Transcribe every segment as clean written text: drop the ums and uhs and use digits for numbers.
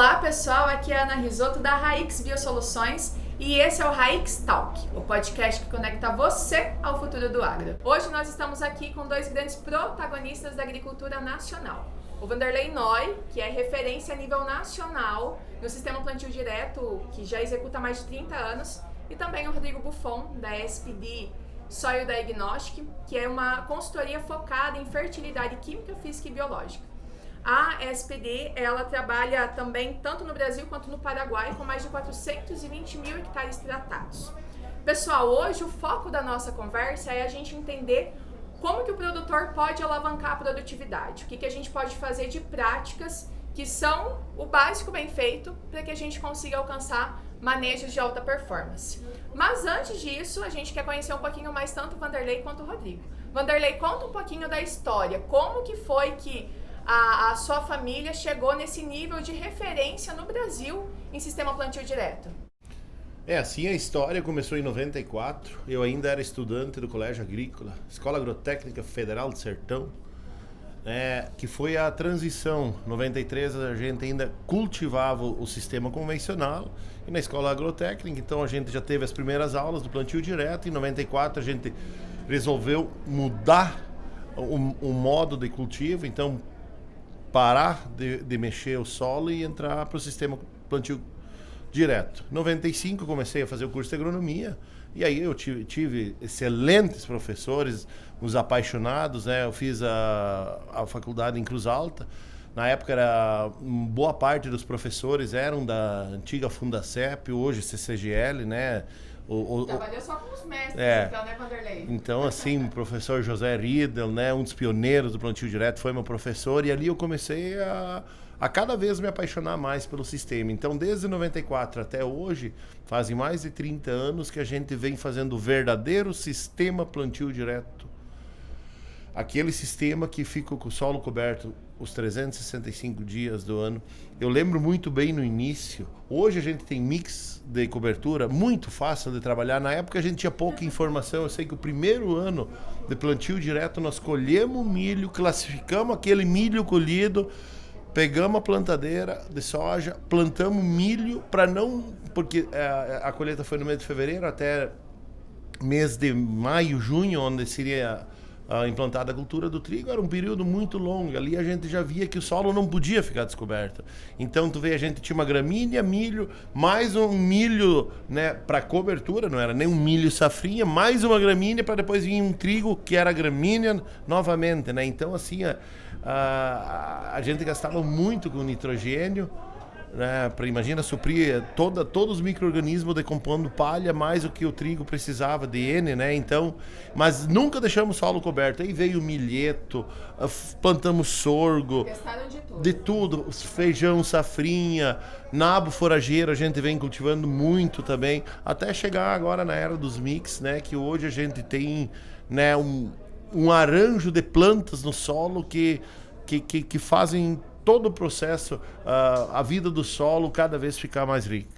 Olá pessoal, aqui é a Ana Risotto da Raix Biosoluções e esse é o Raix Talk, o podcast que conecta você ao futuro do agro. Hoje nós estamos aqui com dois grandes protagonistas da agricultura nacional. O Vanderlei Noy, que é referência a nível nacional no sistema plantio direto, que já executa há mais de 30 anos, e também o Rodrigo Buffon, da SPD Soil Diagnostic, que é uma consultoria focada em fertilidade química, física e biológica. A SPD, ela trabalha também tanto no Brasil quanto no Paraguai, com mais de 420 mil hectares tratados. Pessoal, hoje o foco da nossa conversa é a gente entender como que o produtor pode alavancar a produtividade, o que a gente pode fazer de práticas que são o básico bem feito para que a gente consiga alcançar manejos de alta performance. Mas antes disso, a gente quer conhecer um pouquinho mais tanto o Vanderlei quanto o Rodrigo. Vanderlei, conta um pouquinho da história, como que foi que a sua família chegou nesse nível de referência no Brasil em sistema plantio direto? Assim a história começou em 94, eu ainda era estudante do Colégio Agrícola, Escola Agrotécnica Federal do Sertão, que foi a transição. Em 93 a gente ainda cultivava o sistema convencional e na Escola Agrotécnica, então a gente já teve as primeiras aulas do plantio direto. Em 94 a gente resolveu mudar o modo de cultivo, então parar de mexer o solo e entrar para o sistema plantio direto. Em 95 comecei a fazer o curso de agronomia e aí eu tive excelentes professores, uns apaixonados, Eu fiz a faculdade em Cruz Alta. Na época boa parte dos professores eram da antiga Fundacep, hoje CCGL, Trabalhou só com os mestres, então, né, Vanderlei? Então, assim, o professor José Riedel, um dos pioneiros do plantio direto, foi meu professor, e ali eu comecei a cada vez me apaixonar mais pelo sistema. Então, desde 94 até hoje, fazem mais de 30 anos que a gente vem fazendo o verdadeiro sistema plantio direto. Aquele sistema que fica com o solo coberto os 365 dias do ano. Eu lembro muito bem no início. Hoje a gente tem mix de cobertura muito fácil de trabalhar. Na época a gente tinha pouca informação. Eu sei que o primeiro ano de plantio direto nós colhemos milho, classificamos aquele milho colhido, pegamos a plantadeira de soja, plantamos milho para não... Porque a colheita foi no mês de fevereiro até mês de maio, junho, onde seria implantada a cultura do trigo. Era um período muito longo. Ali a gente já via que o solo não podia ficar descoberto. Então tu vê, a gente tinha uma gramínea, milho, mais um milho para cobertura, não era nem um milho safrinha, mais uma gramínea para depois vir um trigo que era gramínea novamente, Então assim, a gente gastava muito com nitrogênio, para, imagina, suprir todos os micro-organismos decompondo palha mais o que o trigo precisava de N, Então, mas nunca deixamos o solo coberto. Aí veio o milheto, plantamos sorgo, de tudo, feijão, safrinha, nabo forageiro a gente vem cultivando muito também, até chegar agora na era dos mix, que hoje a gente tem um arranjo de plantas no solo que fazem todo o processo, a vida do solo cada vez ficar mais rica.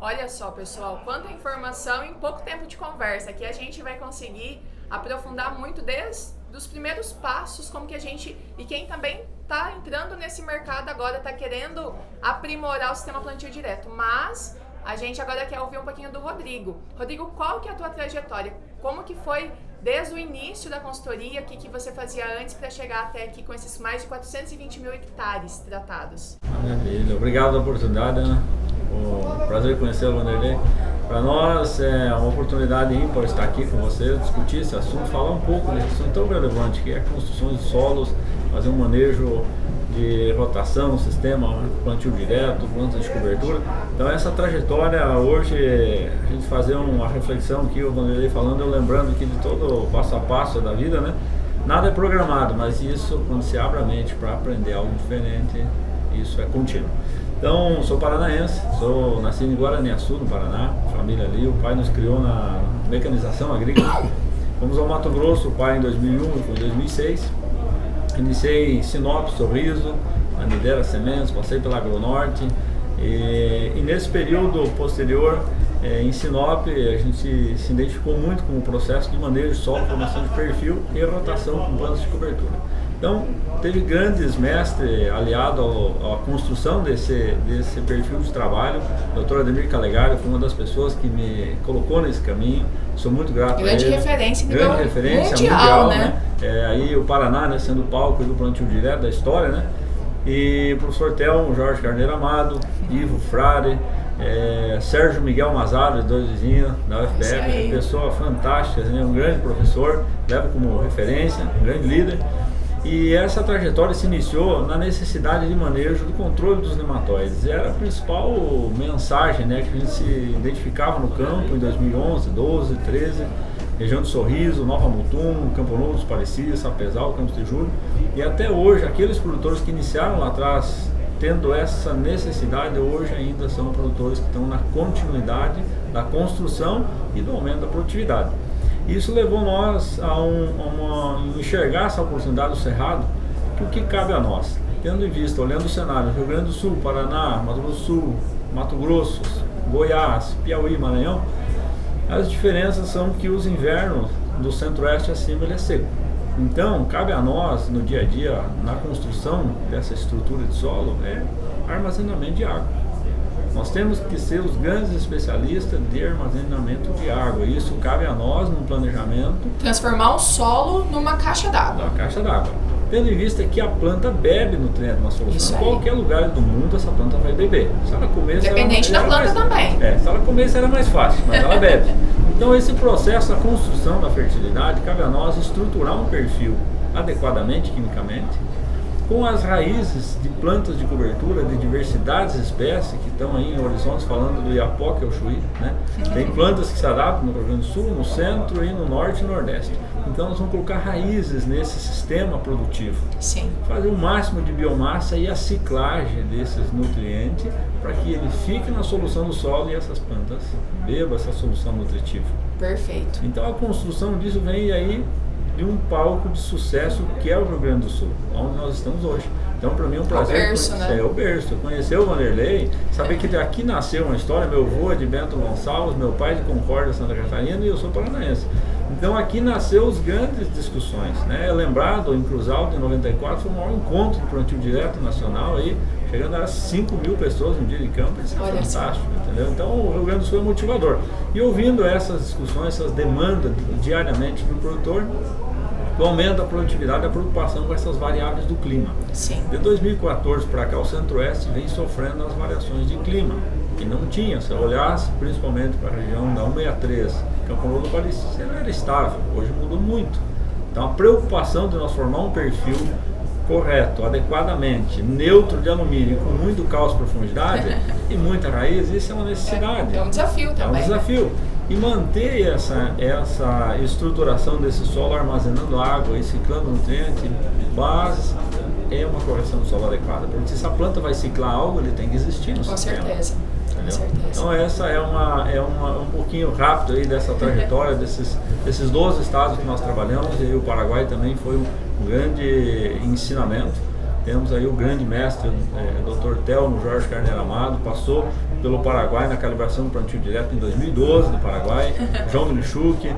Olha só, pessoal, quanta informação em pouco tempo de conversa. Aqui a gente vai conseguir aprofundar muito desde os primeiros passos, como que a gente, e quem também está entrando nesse mercado agora, está querendo aprimorar o sistema plantio direto. Mas a gente agora quer ouvir um pouquinho do Rodrigo. Rodrigo, qual que é a tua trajetória? Como que foi desde o início da consultoria, o que você fazia antes para chegar até aqui com esses mais de 420 mil hectares tratados? Maravilha, obrigado pela oportunidade, Ana. Um prazer conhecer o Vanderlei. Para nós é uma oportunidade ímpar estar aqui com você, discutir esse assunto, falar um pouco desse assunto tão relevante que é a construção de solos, fazer um manejo de rotação, sistema plantio direto, plantas de cobertura. Então essa trajetória hoje, a gente fazer uma reflexão aqui, o Vanderlei falando, eu lembrando aqui de todo o passo a passo da vida, Nada é programado, mas isso, quando se abre a mente para aprender algo diferente, isso é contínuo. Então, sou paranaense, sou nascido em Guaraniaçu, no Paraná, família ali, o pai nos criou na mecanização agrícola. Fomos ao Mato Grosso, o pai em 2001, eu fui em 2006. Iniciei em Sinop, Sorriso, na Midera Sementes, passei pela Agronorte e nesse período posterior em Sinop a gente se identificou muito com o processo de manejo de solo, formação de perfil e rotação com plantas de cobertura. Então, teve grandes mestres aliados à construção desse perfil de trabalho. O Dr. Ademir Calegari foi uma das pessoas que me colocou nesse caminho. Sou muito grato a ele. Grande referência mundial, né? Aí o Paraná, né, sendo o palco do plantio direto da história, né? E o professor Telmo Jorge Carneiro Amado, Ivo Frade, Sérgio Miguel Mazaro, dois vizinhos da UFPR, pessoa fantástica, né? Um grande professor, leva como referência, um grande líder. E essa trajetória se iniciou na necessidade de manejo do controle dos nematóides. Era a principal mensagem, né, que a gente se identificava no campo em 2011, 12, 13, região de Sorriso, Nova Mutum, Campo Novo dos Parecidos, Sapezal, Campos de Julho. E até hoje, aqueles produtores que iniciaram lá atrás, tendo essa necessidade, hoje ainda são produtores que estão na continuidade da construção e do aumento da produtividade. Isso levou nós a enxergar essa oportunidade do Cerrado, que o que cabe a nós, tendo em vista, olhando o cenário, Rio Grande do Sul, Paraná, Mato Grosso do Sul, Mato Grosso, Goiás, Piauí, Maranhão, as diferenças são que os invernos do centro-oeste acima ele é seco. Então, cabe a nós, no dia a dia, na construção dessa estrutura de solo, armazenamento de água. Nós temos que ser os grandes especialistas de armazenamento de água. Isso cabe a nós no planejamento. Transformar o solo numa caixa d'água. Uma caixa d'água. Tendo em vista que a planta bebe nutrientes na solução. Em qualquer lugar do mundo essa planta vai beber. Se ela comer, independente da planta também. Se ela comer, será mais fácil, mas ela bebe. Então esse processo, a construção da fertilidade, cabe a nós estruturar um perfil adequadamente, quimicamente, com as raízes de plantas de cobertura, de diversidades de espécies que estão aí em horizontes, falando do Iapoca e o Chuí, né? Tem plantas que se adaptam no Rio Grande do Sul, no centro e no norte e nordeste. Então nós vamos colocar raízes nesse sistema produtivo. Sim. Fazer o máximo de biomassa e a ciclagem desses nutrientes para que ele fique na solução do solo e essas plantas bebam essa solução nutritiva. Perfeito. Então a construção disso vem aí de um palco de sucesso que é o Rio Grande do Sul, onde nós estamos hoje. Então, para mim é um prazer conhecer o berço, conhecer o Vanderlei, saber que daqui nasceu uma história. Meu avô é de Bento Gonçalves, meu pai de Concórdia, Santa Catarina, e eu sou paranaense. Então, aqui nasceu as grandes discussões, né? Lembrado, em Cruz Alta, em 94, foi o maior encontro de plantio direto nacional, aí, chegando a 5 mil pessoas no dia de campo. Isso é fantástico, entendeu? Então, o Rio Grande do Sul é motivador. E ouvindo essas discussões, essas demandas diariamente do produtor, o aumento da produtividade e a preocupação com essas variáveis do clima. Sim. De 2014 para cá, o Centro-Oeste vem sofrendo as variações de clima, que não tinha. Se eu olhasse principalmente para a região da 163, Campo Novo do Parecido, ela era estável, hoje mudou muito. Então, a preocupação de nós formar um perfil correto, adequadamente, neutro de alumínio, com muito cálcio profundidade e muita raiz, isso é uma necessidade. É um desafio também. É um desafio. E manter essa estruturação desse solo, armazenando água e ciclando nutrientes, base, é uma correção do solo adequada. Porque se essa planta vai ciclar algo, ele tem que existir no sistema. Com certeza. Então essa é um pouquinho rápido aí dessa trajetória, desses 12 estados que nós trabalhamos, e o Paraguai também foi um grande ensinamento. Temos aí o grande mestre, Dr. Telmo Jorge Carneiro Amado, passou pelo Paraguai na calibração do plantio direto em 2012 no Paraguai, João Milichuk,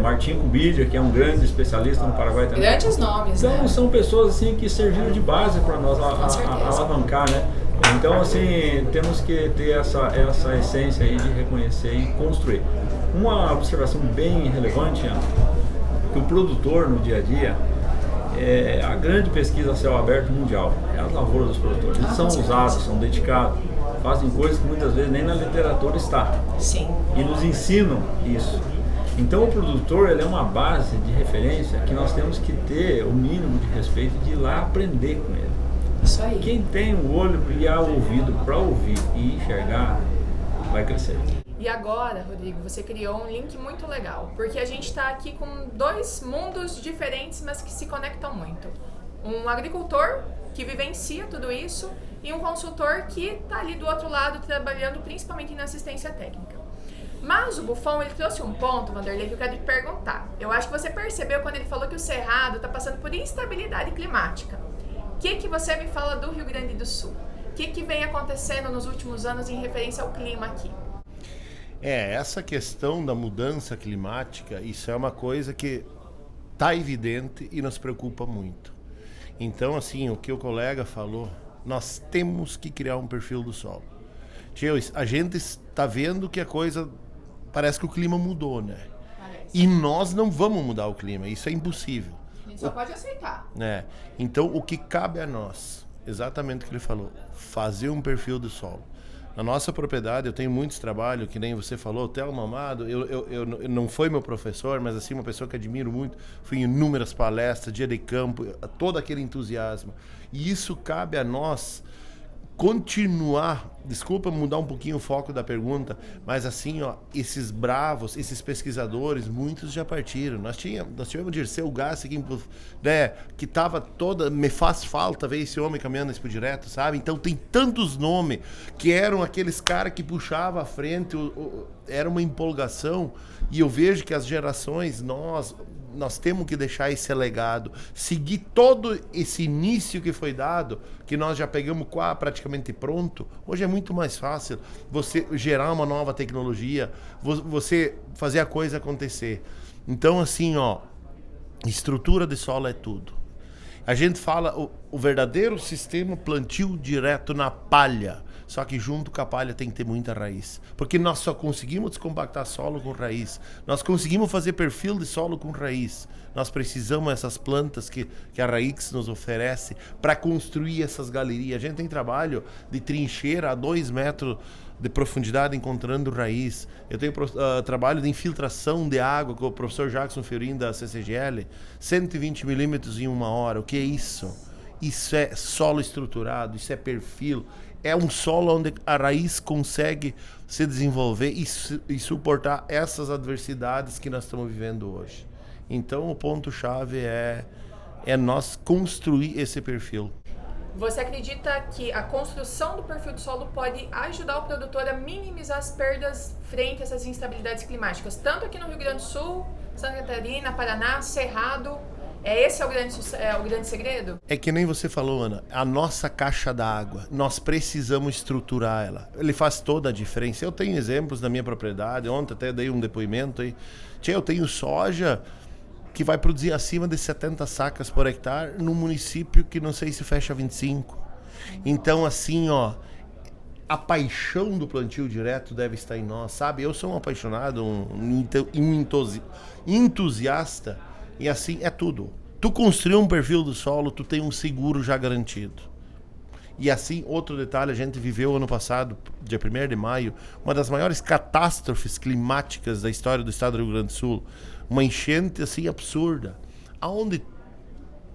Martim Cubidia, que é um grande especialista no Paraguai também. Grandes nomes, então, né? São pessoas assim que serviram de base para nós alavancar, né? Então, assim, temos que ter essa essência aí de reconhecer e construir. Uma observação bem relevante, que o produtor no dia a dia, a grande pesquisa a céu aberto mundial é as lavouras dos produtores. Eles são ousados, são dedicados, fazem coisas que muitas vezes nem na literatura está. Sim. E nos ensinam isso. Então o produtor, ele é uma base de referência que nós temos que ter o mínimo de respeito de ir lá aprender com ele. Isso aí. Quem tem o olho e o ouvido para ouvir e enxergar, vai crescer. E agora, Rodrigo, você criou um link muito legal, porque a gente está aqui com dois mundos diferentes, mas que se conectam muito. Um agricultor que vivencia tudo isso e um consultor que está ali do outro lado trabalhando principalmente na assistência técnica. Mas o Buffon, ele trouxe um ponto, Vanderlei, que eu quero te perguntar. Eu acho que você percebeu quando ele falou que o Cerrado está passando por instabilidade climática. O que você me fala do Rio Grande do Sul? O que vem acontecendo nos últimos anos em referência ao clima aqui? Essa questão da mudança climática, isso é uma coisa que está evidente e nos preocupa muito. Então, assim, o que o colega falou, nós temos que criar um perfil do solo. A gente está vendo que a coisa, parece que o clima mudou, né? Parece. E nós não vamos mudar o clima, isso é impossível. A gente só pode aceitar. Então, o que cabe a nós, exatamente o que ele falou, fazer um perfil do solo. Na nossa propriedade, eu tenho muitos trabalhos, que nem você falou, Thelma Amado, eu não foi meu professor, mas assim, uma pessoa que admiro muito, fui em inúmeras palestras, dia de campo, todo aquele entusiasmo. E isso cabe a nós continuar, desculpa mudar um pouquinho o foco da pergunta, mas assim, esses bravos, esses pesquisadores, muitos já partiram. Nós tivemos o Dirceu Gassi, né, que estava toda, me faz falta ver esse homem caminhando Expo Direto, sabe? Então tem tantos nomes que eram aqueles caras que puxavam à frente, era uma empolgação, e eu vejo que as gerações, nós temos que deixar esse legado, seguir todo esse início que foi dado, que nós já pegamos praticamente pronto. Hoje é muito mais fácil você gerar uma nova tecnologia, você fazer a coisa acontecer. Então, assim, estrutura de solo é tudo. A gente fala o verdadeiro sistema plantio direto na palha. Só que junto com a palha tem que ter muita raiz. Porque nós só conseguimos descompactar solo com raiz. Nós conseguimos fazer perfil de solo com raiz. Nós precisamos dessas plantas que a Raix nos oferece para construir essas galerias. A gente tem trabalho de trincheira a 2 metros de profundidade encontrando raiz. Eu tenho trabalho de infiltração de água com o professor Jackson Fiorin da CCGL, 120 milímetros em 1 hora. O que é isso? Isso é solo estruturado, isso é perfil. É um solo onde a raiz consegue se desenvolver e suportar essas adversidades que nós estamos vivendo hoje. Então, o ponto-chave é nós construir esse perfil. Você acredita que a construção do perfil do solo pode ajudar o produtor a minimizar as perdas frente a essas instabilidades climáticas, tanto aqui no Rio Grande do Sul, Santa Catarina, Paraná, Cerrado? Esse é o grande segredo? É que nem você falou, Ana, a nossa caixa d'água, nós precisamos estruturar ela. Ele faz toda a diferença. Eu tenho exemplos da minha propriedade, ontem até dei um depoimento aí. Eu tenho soja que vai produzir acima de 70 sacas por hectare num município que não sei se fecha 25. Então, assim, a paixão do plantio direto deve estar em nós, sabe? Eu sou um apaixonado, um entusiasta. E assim é tudo. Tu construiu um perfil do solo, tu tem um seguro já garantido. E assim, outro detalhe, a gente viveu ano passado, dia 1º de maio, uma das maiores catástrofes climáticas da história do estado do Rio Grande do Sul. Uma enchente assim absurda. Aonde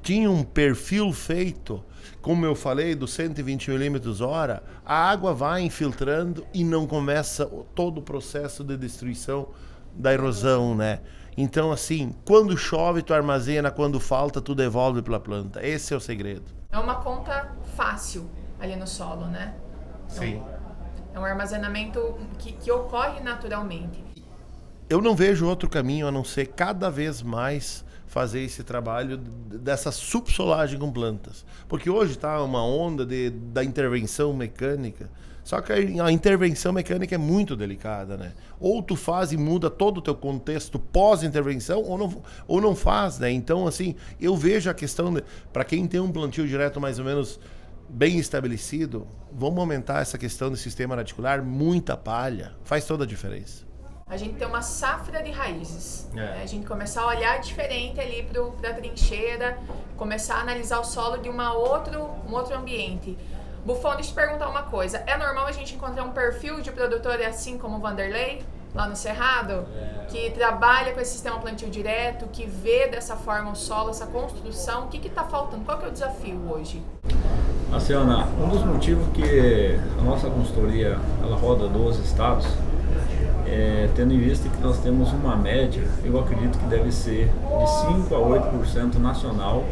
tinha um perfil feito, como eu falei, dos 120 milímetros hora, a água vai infiltrando e não começa todo o processo de destruição da erosão, né? Então, assim, quando chove, tu armazena, quando falta, tu devolve para a planta. Esse é o segredo. É uma conta fácil ali no solo, né? Sim. É um armazenamento que ocorre naturalmente. Eu não vejo outro caminho a não ser cada vez mais fazer esse trabalho dessa subsolagem com plantas. Porque hoje está uma onda da intervenção mecânica. Só que a intervenção mecânica é muito delicada, né? Ou tu faz e muda todo o teu contexto pós-intervenção, ou não faz, né? Então, assim, eu vejo a questão, para quem tem um plantio direto mais ou menos bem estabelecido, vamos aumentar essa questão do sistema radicular, muita palha, faz toda a diferença. A gente tem uma safra de raízes, né? A gente começar a olhar diferente ali para a trincheira, começar a analisar o solo de um outro ambiente. Buffon, deixa eu te perguntar uma coisa. É normal a gente encontrar um perfil de produtor assim como o Vanderlei, lá no Cerrado, que trabalha com esse sistema plantio direto, que vê dessa forma o solo, essa construção? O que está faltando? Qual que é o desafio hoje? Assim, Ana, um dos motivos que a nossa consultoria ela roda 12 estados, tendo em vista que nós temos uma média, eu acredito que deve ser de 5 a 8% nacional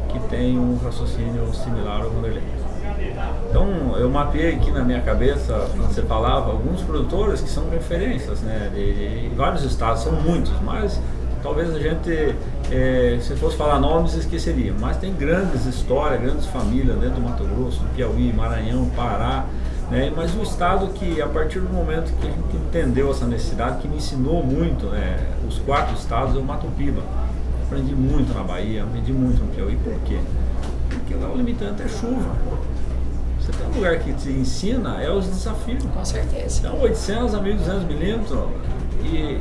que tem um raciocínio similar ao Vanderlei. Então, eu mapeei aqui na minha cabeça, quando você falava, alguns produtores que são referências, né, de vários estados, são muitos, mas talvez a gente, se fosse falar nomes, esqueceria. Mas tem grandes histórias, grandes famílias dentro do Mato Grosso, Piauí, Maranhão, Pará, né, mas um estado que, a partir do momento que a gente entendeu essa necessidade, que me ensinou muito, né, os 4 estados, é o Mato Piba. Aprendi muito na Bahia, aprendi muito no Piauí. Por quê? aquilo é o limitante, é chuva. Você tem um lugar que te ensina, é os desafios. Com certeza. Então, 800 a 1.200 milímetros, e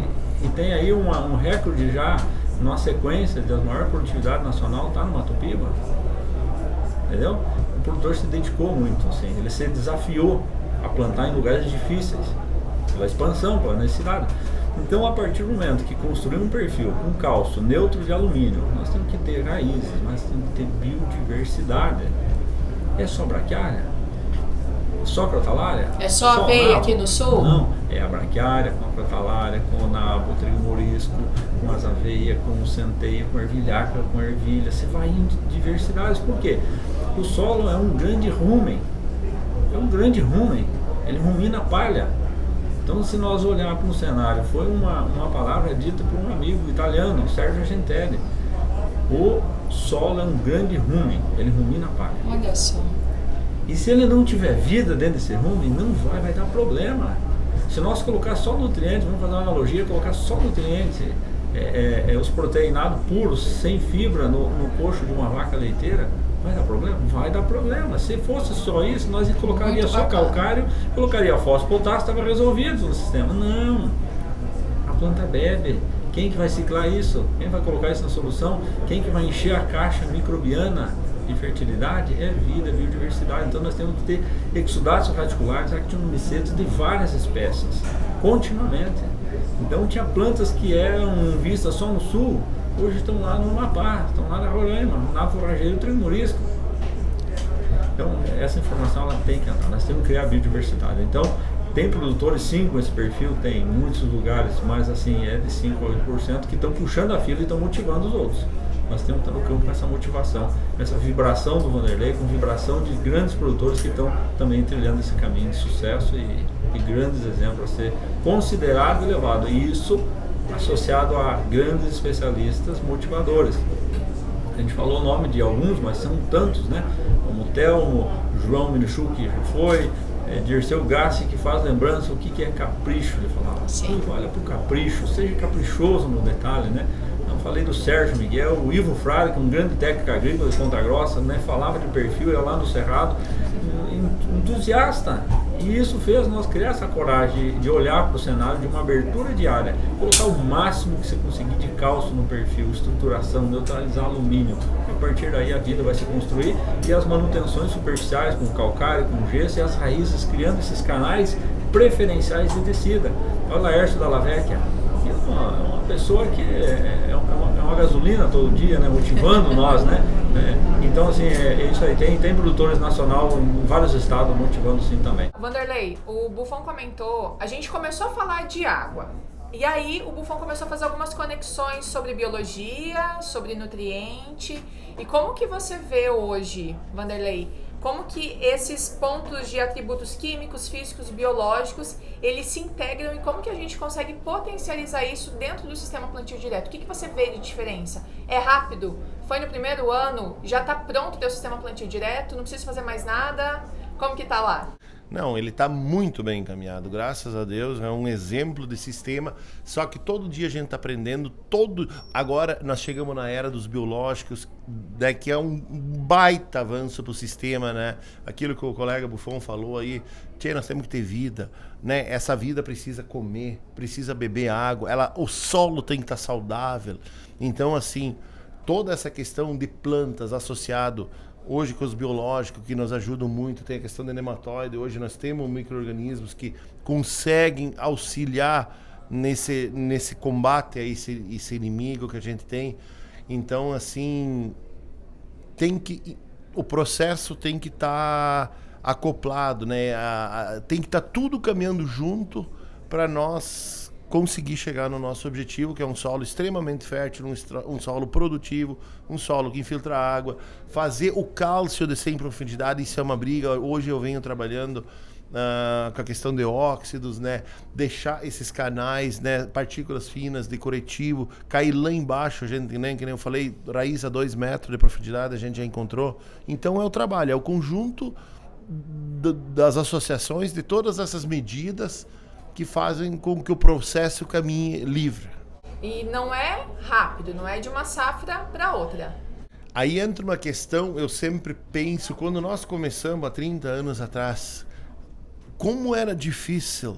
tem aí um recorde já, numa sequência da maior produtividade nacional, está no Mato Piba. Entendeu? O produtor se dedicou muito, assim, ele se desafiou a plantar em lugares difíceis, pela expansão, pela necessidade. Então, a partir do momento que construir um perfil com cálcio neutro de alumínio, nós temos que ter raízes, mas temos que ter biodiversidade. É só braquiária? Só crotalária? É só aveia nabo? aqui no sul? Não, é a braquiária, com a crotalária, com o nabo, o trigo morisco, com as aveias, com o centeio, com a ervilhaca, com a ervilha. Você vai em diversidades. Por quê? O solo é um grande rumen. É um grande rumen. Ele rumina a palha. Então, se nós olharmos para um cenário, foi uma palavra dita por um amigo italiano, Sergio Argentelli. O solo é um grande rumen, ele rumina a palha. Olha só. E se ele não tiver vida dentro desse rumen, não vai dar problema. Se nós colocar só nutrientes, vamos fazer uma analogia, colocar só nutrientes, os proteinados puros, sem fibra, no coxo de uma vaca leiteira, vai dar problema? Vai dar problema. Se fosse só isso, nós colocaria só calcário, colocaria fósforo, potássio, estava resolvido no sistema. Não. A planta bebe. Quem que vai ciclar isso? Quem vai colocar isso na solução? Quem que vai encher a caixa microbiana de fertilidade? É vida, é biodiversidade. Então nós temos que ter exudatos radiculares, actinomicetos de várias espécies, continuamente. Então tinha plantas que eram vistas só no sul, hoje estão lá no Amapá, estão lá na Roraima, na forrageira do trigo morisco. Então essa informação ela tem que entrar, nós temos que criar biodiversidade. Então tem produtores sim com esse perfil, tem em muitos lugares, mas assim é de 5% a 8% que estão puxando a fila e estão motivando os outros. Nós temos que estar no campo com essa motivação, com essa vibração do Vanderlei, com vibração de grandes produtores que estão também trilhando esse caminho de sucesso e grandes exemplos a ser considerado e levado. E isso associado a grandes especialistas motivadores. A gente falou o nome de alguns, mas são tantos, né? Como o Telmo, João Minichu, que já foi, Dirceu Gassi, que faz lembrança o que é capricho. Ele falava, olha para o capricho, seja caprichoso no detalhe, né? Eu falei do Sérgio Miguel, o Ivo Frade, que é um grande técnico agrícola de Ponta Grossa, né? Falava de perfil, ia lá no Cerrado, entusiasta. E isso fez nós criar essa coragem de olhar para o cenário de uma abertura diária, colocar o máximo que você conseguir de cálcio no perfil, estruturação, neutralizar alumínio. A partir daí a vida vai se construir e as manutenções superficiais com calcário, com gesso e as raízes criando esses canais preferenciais de descida. Olha o Laércio da Lavecchia, que é uma pessoa que é uma gasolina todo dia, né, motivando nós, né? Então, assim, é isso aí. Tem produtores nacional em vários estados motivando sim também. Vanderlei, o Buffon comentou, a gente começou a falar de água. E aí o Buffon começou a fazer algumas conexões sobre biologia, sobre nutriente. E como que você vê hoje, Vanderlei, como que esses pontos de atributos químicos, físicos, biológicos, eles se integram e como que a gente consegue potencializar isso dentro do sistema plantio direto? O que você vê de diferença? É rápido? Foi no primeiro ano? Já está pronto o teu sistema plantio direto? Não precisa fazer mais nada? Como que tá lá? Não, ele está muito bem encaminhado, graças a Deus, é um exemplo de sistema, só que todo dia a gente está aprendendo, agora nós chegamos na era dos biológicos, né, que é um baita avanço para o sistema, né? Aquilo que o colega Buffon falou aí, nós temos que ter vida, né? Essa vida precisa comer, precisa beber água, o solo tem que estar saudável, então assim, toda essa questão de plantas associado hoje com os biológicos que nos ajudam muito, tem a questão do nematóide, hoje nós temos micro-organismos que conseguem auxiliar nesse combate a esse inimigo que a gente tem. Então, assim, o processo tem que estar acoplado, né? Tem que estar tudo caminhando junto para nós conseguir chegar no nosso objetivo, que é um solo extremamente fértil, um solo produtivo, um solo que infiltra água, fazer o cálcio descer em profundidade, isso é uma briga. Hoje eu venho trabalhando com a questão de óxidos, né? Deixar esses canais, né? Partículas finas de corretivo, cair lá embaixo, a gente, né? Que nem eu falei, raiz a 2 metros de profundidade a gente já encontrou. Então é o trabalho, é o conjunto das associações, de todas essas medidas que fazem com que o processo caminhe livre. E não é rápido, não é de uma safra para outra. Aí entra uma questão, eu sempre penso, quando nós começamos há 30 anos atrás, como era difícil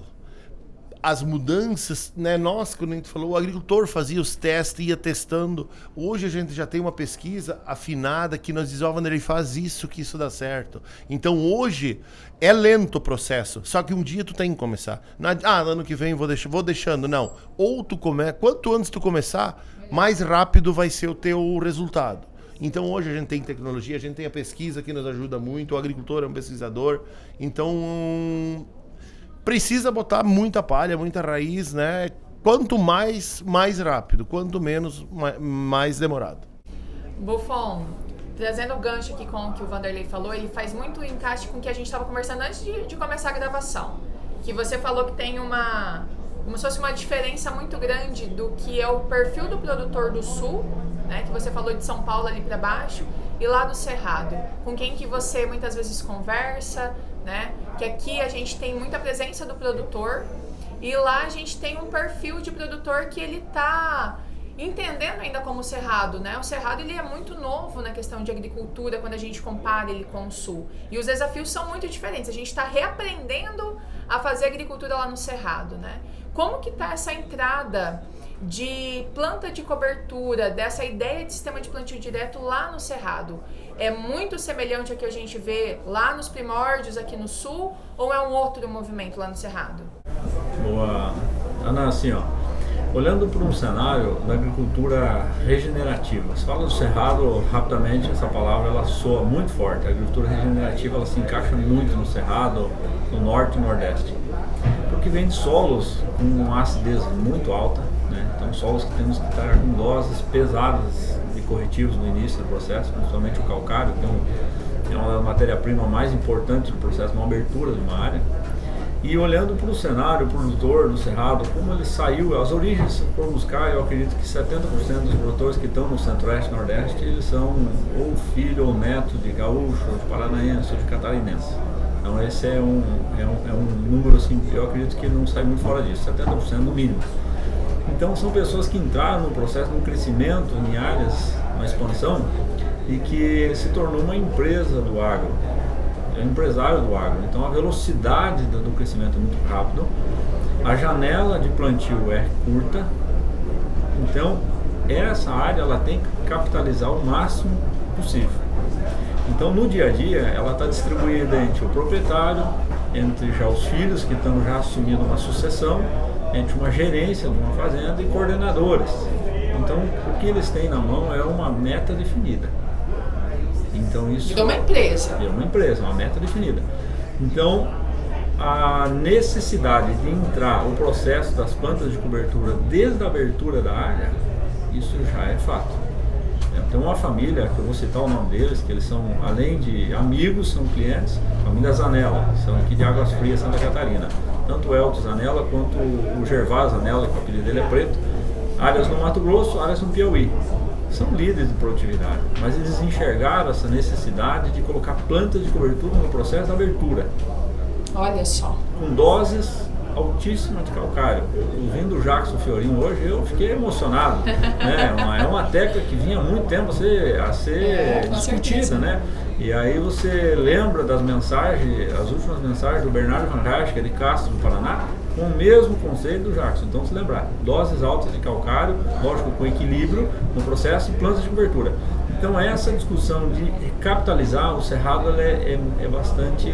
as mudanças, né? Nós, quando a gente falou, o agricultor fazia os testes, ia testando. Hoje a gente já tem uma pesquisa afinada que nós dizemos, Vanderlei, faz isso, que isso dá certo. Então hoje é lento o processo, só que um dia tu tem que começar. Ano que vem vou deixando. Não. Ou tu começa, quanto antes tu começar, mais rápido vai ser o teu resultado. Então hoje a gente tem tecnologia, a gente tem a pesquisa que nos ajuda muito, o agricultor é um pesquisador, então precisa botar muita palha, muita raiz, né? Quanto mais rápido, quanto menos, mais demorado. Buffon, trazendo o gancho aqui com o que o Vanderlei falou, ele faz muito encaixe com o que a gente estava conversando antes de começar a gravação. Que você falou que tem como se fosse uma diferença muito grande do que é o perfil do produtor do Sul, né? Que você falou de São Paulo ali para baixo, e lá do Cerrado, com quem que você muitas vezes conversa, né? Que aqui a gente tem muita presença do produtor e lá a gente tem um perfil de produtor que ele tá entendendo ainda como o Cerrado, né? O Cerrado ele é muito novo na questão de agricultura quando a gente compara ele com o Sul. E os desafios são muito diferentes. A gente está reaprendendo a fazer agricultura lá no Cerrado, né? Como que tá essa entrada de planta de cobertura, dessa ideia de sistema de plantio direto lá no Cerrado? É muito semelhante ao que a gente vê lá nos primórdios aqui no Sul ou é um outro movimento lá no Cerrado? Boa, Ana, assim, ó, olhando para um cenário da agricultura regenerativa, você fala do Cerrado, rapidamente essa palavra ela soa muito forte. A agricultura regenerativa ela se encaixa muito no Cerrado, no Norte e Nordeste, porque vem de solos com uma acidez muito alta, né? Então solos que temos que estar com doses pesadas de corretivos no início do processo, principalmente o calcário, que é uma matéria-prima mais importante do processo, uma abertura de uma área. E olhando para o cenário, o produtor do Cerrado, como ele saiu, as origens, se for buscar, eu acredito que 70% dos produtores que estão no Centro-Oeste e Nordeste, eles são ou filho ou neto de gaúcho, ou de paranaense, ou de catarinense. Então esse é um número, assim, eu acredito que não sai muito fora disso, 70% no mínimo. Então são pessoas que entraram no processo de um crescimento em áreas, uma expansão, e que se tornou uma empresa do agro. É um empresário do agro, então a velocidade do crescimento é muito rápido, a janela de plantio é curta, então essa área ela tem que capitalizar o máximo possível. Então no dia a dia ela está distribuída entre o proprietário, entre já os filhos que estão já assumindo uma sucessão, entre uma gerência de uma fazenda e coordenadores. Então o que eles têm na mão é uma meta definida. Então isso é uma empresa. É uma empresa, uma meta definida. Então a necessidade de entrar o processo das plantas de cobertura desde a abertura da área, isso já é fato. Tem uma família, que eu vou citar o nome deles, que eles são, além de amigos, são clientes, família Zanella, são aqui de Águas Frias, Santa Catarina. Tanto o Elton Zanella quanto o Gervás Zanella, que o apelido dele é Preto, áreas no Mato Grosso, áreas no Piauí. São líderes de produtividade, mas eles enxergaram essa necessidade de colocar plantas de cobertura no processo da abertura. Olha só. Com doses altíssimas de calcário. Ouvindo o Jackson Fiorin hoje, eu fiquei emocionado. Né? É uma técnica que vinha há muito tempo a ser discutida, né? E aí você lembra das mensagens, as últimas mensagens do Bernardo Van Rasch, que é de Castro, do Paraná, com o mesmo conceito do Jackson. Então, se lembrar, doses altas de calcário, lógico, com equilíbrio no processo e plantas de cobertura. Então, essa discussão de capitalizar o Cerrado é bastante,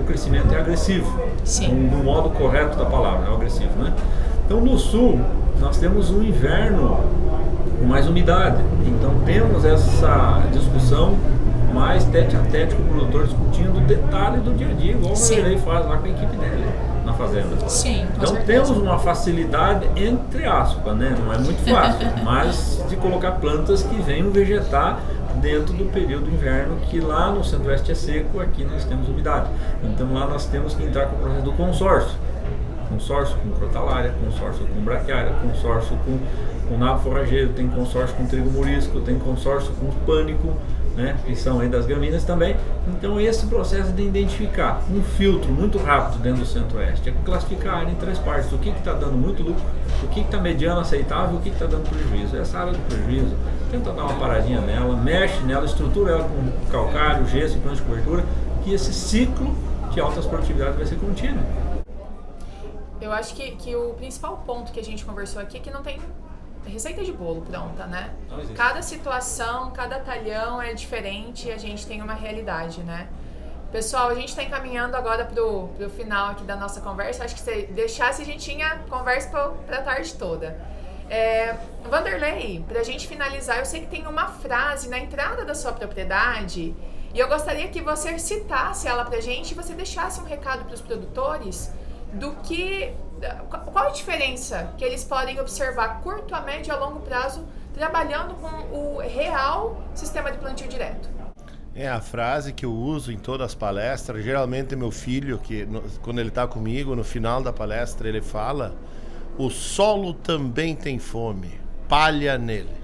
o crescimento é agressivo. Sim. No modo correto da palavra, é agressivo, né? Então, no Sul, nós temos um inverno com mais umidade. Então, temos essa discussão mais tete a tete com o produtor, discutindo o detalhe do dia a dia, igual o Vanderlei faz lá com a equipe dele na fazenda. Sim, então temos uma facilidade, entre aspas, né? Não é muito fácil, mas de colocar plantas que venham vegetar dentro do período do inverno, que lá no Centro-Oeste é seco, aqui nós temos umidade. Então lá nós temos que entrar com o processo do consórcio. Consórcio com crotalária, consórcio com braquiária, consórcio com nabo forrageiro, tem consórcio com trigo morisco, tem consórcio com pânico, né, que são aí das gramíneas também. Então esse processo de identificar um filtro muito rápido dentro do Centro-Oeste é classificar a área em 3 partes: o que está dando muito lucro, o que está mediano aceitável e o que está dando prejuízo. Essa área do prejuízo, tenta dar uma paradinha nela, mexe nela, estrutura ela com calcário, gesso e plano de cobertura, que esse ciclo de altas produtividades vai ser contínuo. Eu acho que o principal ponto que a gente conversou aqui é que não tem receita de bolo pronta, né? Cada situação, cada talhão é diferente e a gente tem uma realidade, né? Pessoal, a gente está encaminhando agora pro final aqui da nossa conversa. Acho que se deixasse, a gente tinha conversa para a tarde toda. Vanderlei, pra gente finalizar, eu sei que tem uma frase na entrada da sua propriedade e eu gostaria que você citasse ela pra gente e você deixasse um recado para os produtores qual a diferença que eles podem observar a curto, a médio e a longo prazo trabalhando com o real sistema de plantio direto. É a frase que eu uso em todas as palestras. Geralmente meu filho, quando ele está comigo, no final da palestra ele fala: o solo também tem fome, palha nele.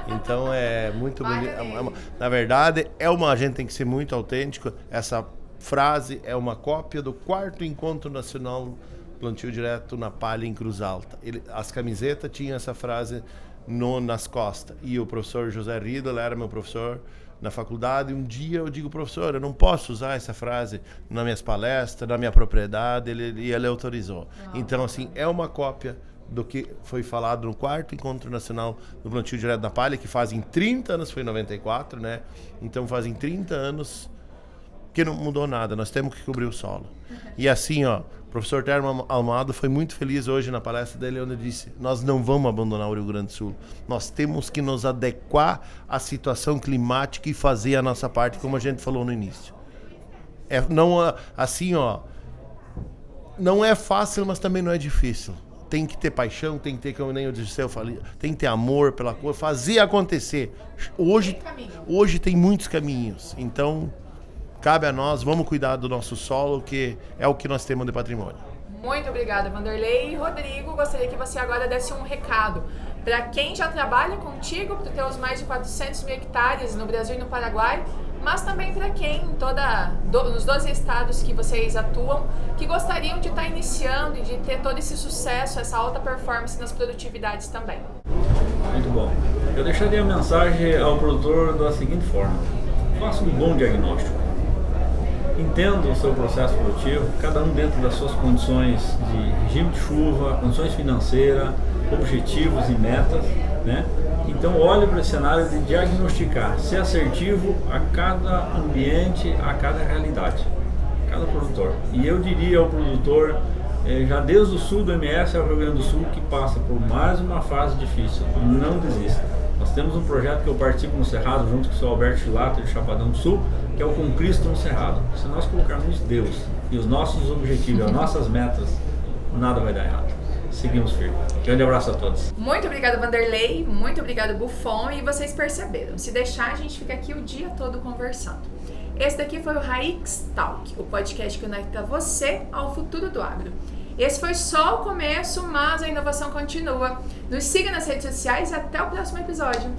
Então é muito bonito. Na verdade, a gente tem que ser muito autêntico. Essa frase é uma cópia do 4º Encontro Nacional Plantio Direto na Palha em Cruz Alta. As camisetas tinham essa frase nas costas. E o professor José Riedel era meu professor na faculdade. Um dia eu digo: professor, eu não posso usar essa frase nas minhas palestras, na minha propriedade. Ele autorizou. Então, assim, é uma cópia do que foi falado no 4º Encontro Nacional do Plantio Direto na Palha, que fazem 30 anos, foi em 94, né? Então fazem 30 anos que não mudou nada, nós temos que cobrir o solo. E assim, o professor Termo Almada foi muito feliz hoje na palestra dele, onde ele disse: nós não vamos abandonar o Rio Grande do Sul, nós temos que nos adequar à situação climática e fazer a nossa parte, como a gente falou no início. Não é fácil, mas também não é difícil. Tem que ter paixão, tem que ter, como nem eu disse, eu falei, tem que ter amor pela coisa, fazer acontecer. Hoje tem muitos caminhos, então cabe a nós, vamos cuidar do nosso solo, que é o que nós temos de patrimônio. Muito obrigada, Vanderlei. E Rodrigo, gostaria que você agora desse um recado para quem já trabalha contigo, para ter os mais de 400 mil hectares no Brasil e no Paraguai, mas também para quem nos 12 estados que vocês atuam, que gostariam de estar iniciando e de ter todo esse sucesso, essa alta performance nas produtividades também. Muito bom. Eu deixaria a mensagem ao produtor da seguinte forma: faça um bom diagnóstico. Entenda o seu processo produtivo, cada um dentro das suas condições de regime de chuva, condições financeiras, objetivos e metas, né? Então olhe para esse cenário de diagnosticar, ser assertivo a cada ambiente, a cada realidade, cada produtor. E eu diria ao produtor, já desde o sul do MS ao Rio Grande do Sul, que passa por mais uma fase difícil, não desista. Nós temos um projeto que eu participo no Cerrado, junto com o seu Alberto Chilato de Chapadão do Sul, que é o Com Cristo no Cerrado. Se nós colocarmos Deus e os nossos objetivos, as nossas metas, nada vai dar errado. Seguimos firme. Grande abraço a todos. Muito obrigada, Vanderlei. Muito obrigada, Buffon. E vocês perceberam, se deixar, a gente fica aqui o dia todo conversando. Esse daqui foi o Haix Talk, o podcast que conecta você ao futuro do agro. Esse foi só o começo, mas a inovação continua. Nos siga nas redes sociais e até o próximo episódio.